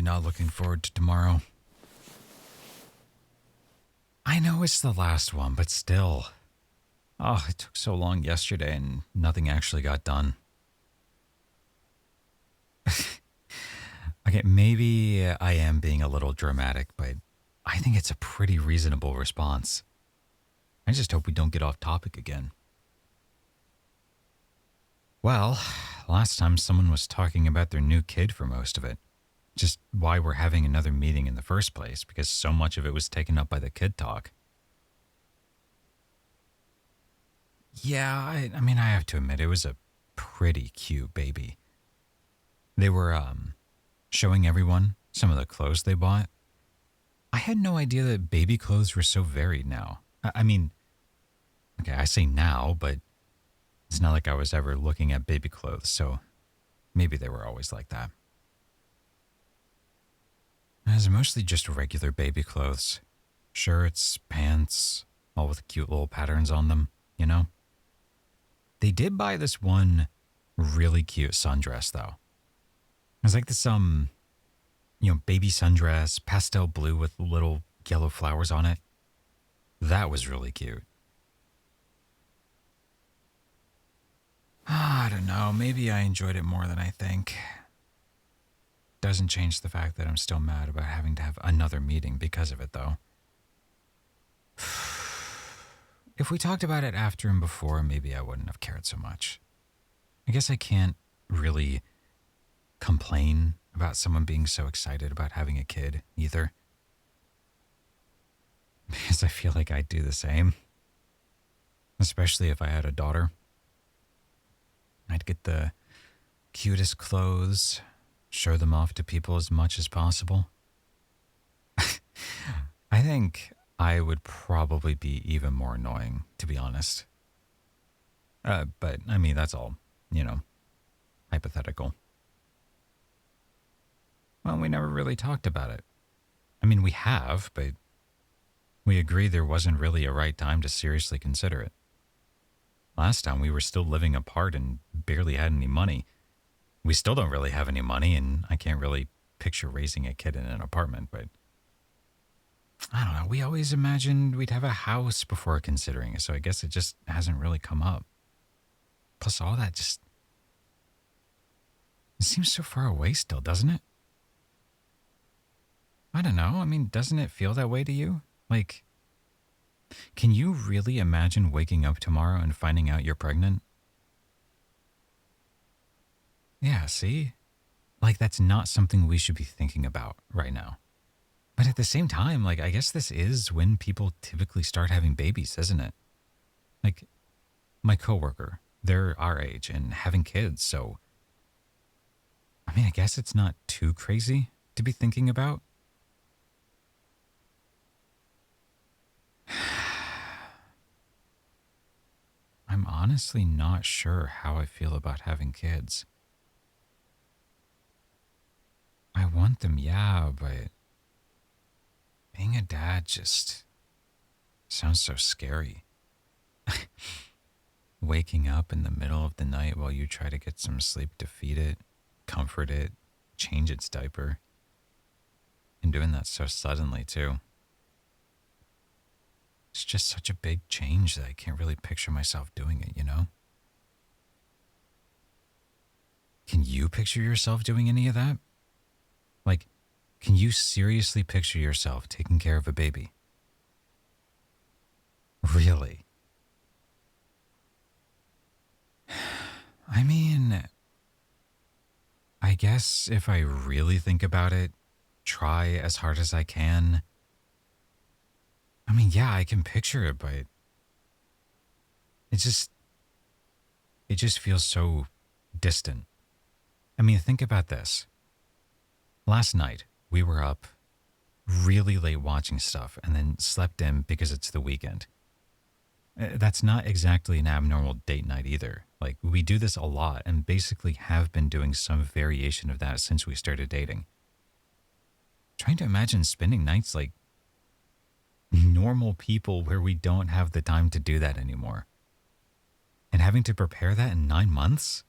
not looking forward to tomorrow. I know it's the last one, but still. Oh, it took so long yesterday and nothing actually got done. Okay, maybe I am being a little dramatic, but I think it's a pretty reasonable response. I just hope we don't get off topic again. Well, last time someone was talking about their new kid for most of it. Just why we're having another meeting in the first place, because so much of it was taken up by the kid talk. Yeah, I mean, I have to admit, it was a pretty cute baby. They were, showing everyone some of the clothes they bought. I had no idea that baby clothes were so varied now. I mean, okay, I say now, but it's not like I was ever looking at baby clothes, so maybe they were always like that. It was mostly just regular baby clothes. Shirts, pants, all with cute little patterns on them, you know? They did buy this one really cute sundress, though. It was like this, baby sundress, pastel blue with little yellow flowers on it. That was really cute. I don't know, maybe I enjoyed it more than I think. Doesn't change the fact that I'm still mad about having to have another meeting because of it, though. If we talked about it after and before, maybe I wouldn't have cared so much. I guess I can't really complain about someone being so excited about having a kid either. Because I feel like I'd do the same. Especially if I had a daughter. I'd get the cutest clothes, show them off to people as much as possible. I think I would probably be even more annoying, to be honest. But, I mean, that's all, hypothetical. Well, we never really talked about it. I mean, we have, but we agreed there wasn't really a right time to seriously consider it. Last time we were still living apart and barely had any money. We still don't really have any money, and I can't really picture raising a kid in an apartment, but I don't know. We always imagined we'd have a house before considering it, so I guess it just hasn't really come up. Plus, all that it seems so far away still, doesn't it? I don't know. I mean, doesn't it feel that way to you? Like, can you really imagine waking up tomorrow and finding out you're pregnant? Yeah, see? Like, that's not something we should be thinking about right now. But at the same time, I guess this is when people typically start having babies, isn't it? Like, my coworker, they're our age and having kids, so I mean, I guess it's not too crazy to be thinking about. I'm honestly not sure how I feel about having kids. I want them, yeah, but being a dad just sounds so scary. Waking up in the middle of the night while you try to get some sleep to feed it, comfort it, change its diaper. And doing that so suddenly, too. It's just such a big change that I can't really picture myself doing it, you know? Can you picture yourself doing any of that? Like, can you seriously picture yourself taking care of a baby? Really? I mean, I guess if I really think about it, try as hard as I can. I mean, yeah, I can picture it, but it just feels so distant. I mean, think about this. Last night, we were up really late watching stuff and then slept in because it's the weekend. That's not exactly an abnormal date night either. Like, we do this a lot and basically have been doing some variation of that since we started dating. Trying to imagine spending nights like normal people where we don't have the time to do that anymore. And having to prepare that in 9 months?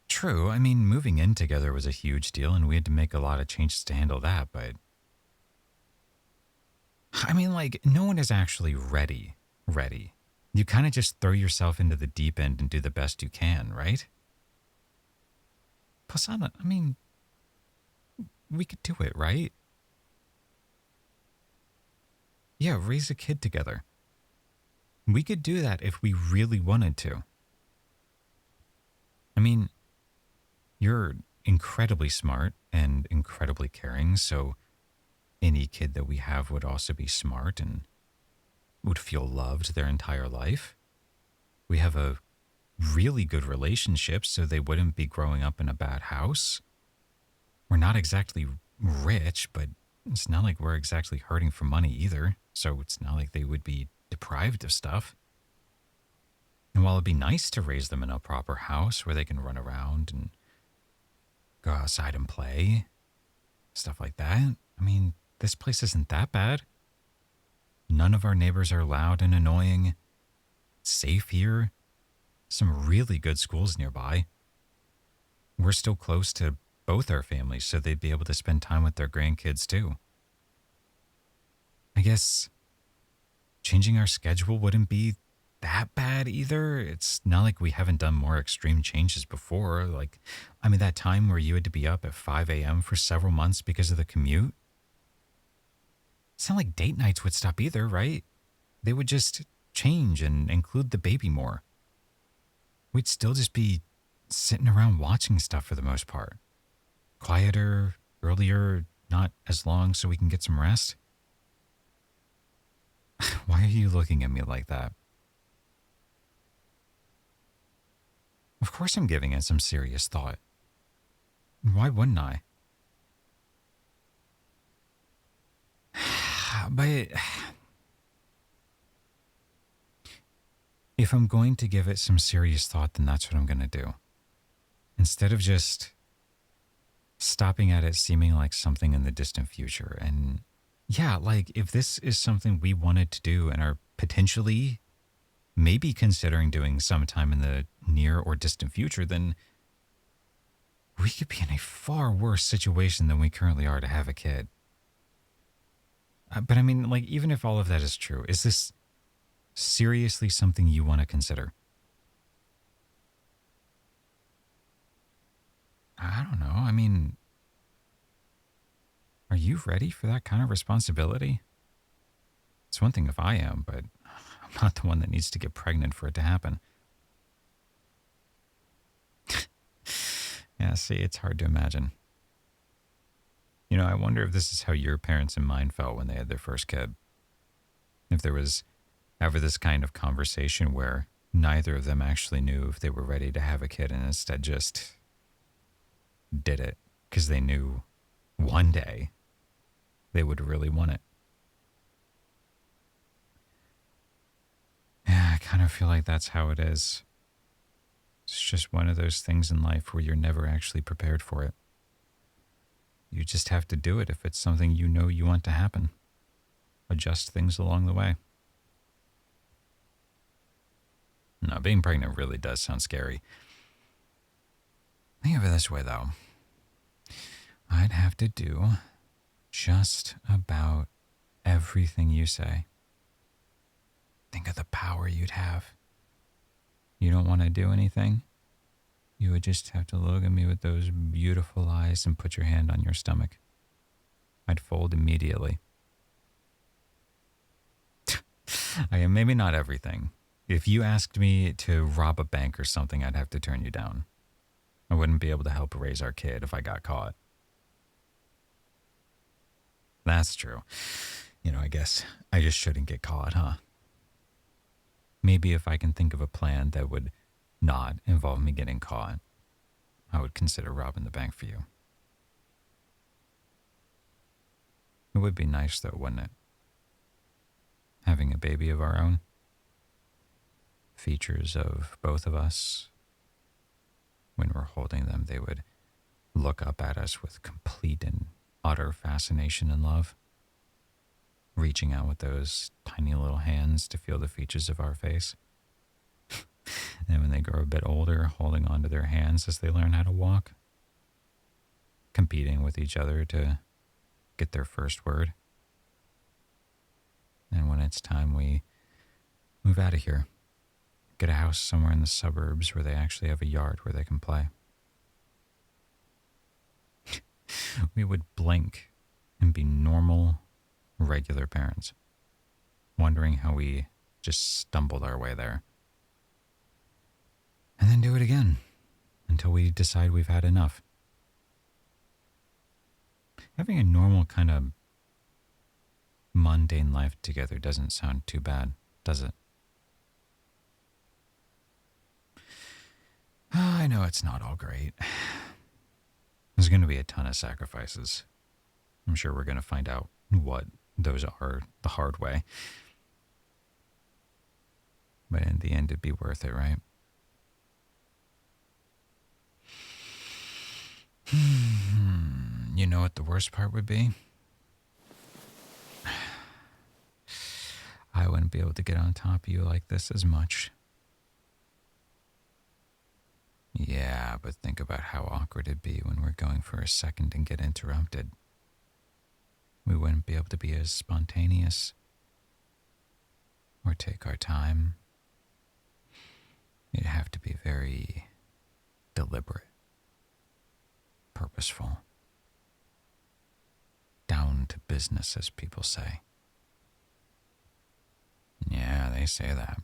True. I mean, moving in together was a huge deal, and we had to make a lot of changes to handle that. But I mean, like, no one is actually ready. Ready. You kind of just throw yourself into the deep end and do the best you can, right? Plus, I mean, we could do it, right? Yeah, raise a kid together. We could do that if we really wanted to. I mean, you're incredibly smart and incredibly caring, so any kid that we have would also be smart and would feel loved their entire life. We have a really good relationship, so they wouldn't be growing up in a bad house. We're not exactly rich, but it's not like we're exactly hurting for money either, so it's not like they would be deprived of stuff. And while it'd be nice to raise them in a proper house where they can run around and go outside and play, stuff like that, I mean, this place isn't that bad. None of our neighbors are loud and annoying. It's safe here. Some really good schools nearby. We're still close to both our families, so they'd be able to spend time with their grandkids too. I guess changing our schedule wouldn't be that bad either. It's not like we haven't done more extreme changes before. Like, I mean, that time where you had to be up at 5 a.m. for several months because of the commute. It's not like date nights would stop either, right? They would just change and include the baby more. We'd still just be sitting around watching stuff for the most part. Quieter, earlier, not as long so we can get some rest. Why are you looking at me like that? Of course I'm giving it some serious thought. Why wouldn't I? But if I'm going to give it some serious thought, then that's what I'm going to do. Instead of just stopping at it seeming like something in the distant future. And yeah, like if this is something we wanted to do and are potentially maybe considering doing sometime in the near or distant future, then we could be in a far worse situation than we currently are to have a kid. But I mean, like, even if all of that is true, is this seriously something you want to consider? I don't know. I mean, are you ready for that kind of responsibility? It's one thing if I am, but I'm not the one that needs to get pregnant for it to happen. Yeah, see, it's hard to imagine. You know, I wonder if this is how your parents and mine felt when they had their first kid. If there was ever this kind of conversation where neither of them actually knew if they were ready to have a kid and instead just did it because they knew one day they would really want it. Yeah, I kind of feel like that's how it is. It's just one of those things in life where you're never actually prepared for it. You just have to do it if it's something you know you want to happen. Adjust things along the way. No, being pregnant really does sound scary. Think of it this way, though. I'd have to do just about everything you say. Think of the power you'd have. You don't want to do anything? You would just have to look at me with those beautiful eyes and put your hand on your stomach. I'd fold immediately. I am maybe not everything. If you asked me to rob a bank or something, I'd have to turn you down. I wouldn't be able to help raise our kid if I got caught. That's true. You know, I guess I just shouldn't get caught, huh? Maybe if I can think of a plan that would not involve me getting caught, I would consider robbing the bank for you. It would be nice, though, wouldn't it? Having a baby of our own. Features of both of us. When we're holding them, they would look up at us with complete and utter fascination and love. Reaching out with those tiny little hands to feel the features of our face. And when they grow a bit older, holding onto their hands as they learn how to walk, competing with each other to get their first word. And when it's time we move out of here, get a house somewhere in the suburbs where they actually have a yard where they can play. We would blink and be normal, regular parents, wondering how we just stumbled our way there. And then do it again until we decide we've had enough. Having a normal kind of mundane life together doesn't sound too bad, does it? I know it's not all great. There's going to be a ton of sacrifices. I'm sure we're going to find out what those are the hard way. But in the end, it'd be worth it, right? You know what the worst part would be? I wouldn't be able to get on top of you like this as much. Yeah, but think about how awkward it'd be when we're going for a second and get interrupted. We wouldn't be able to be as spontaneous or take our time. It'd have to be very deliberate, purposeful, down to business, as people say. Yeah, they say that.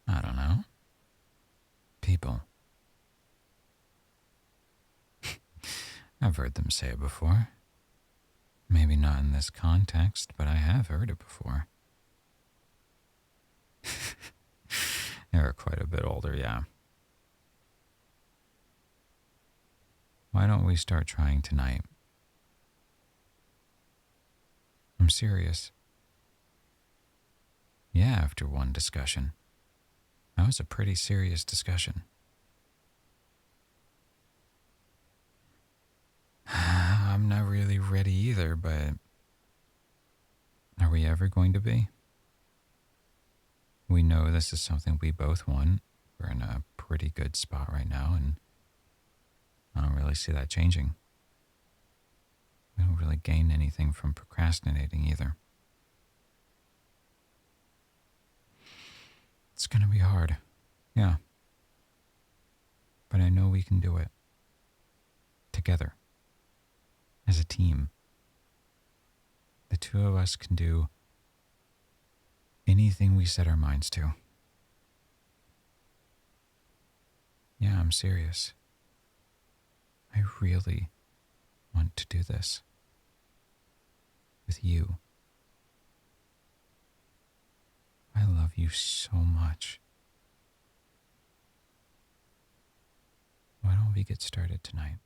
I don't know. People. I've heard them say it before. Maybe not in this context, but I have heard it before. They're quite a bit older, yeah. Why don't we start trying tonight? I'm serious. Yeah, after one discussion. That was a pretty serious discussion. I'm not really ready either, but are we ever going to be? We know this is something we both want. We're in a pretty good spot right now, and I don't really see that changing. We don't really gain anything from procrastinating either. It's going to be hard, yeah. But I know we can do it. Together. As a team. The two of us can do anything we set our minds to. Yeah, I'm serious. I really want to do this. With you. I love you so much. Why don't we get started tonight?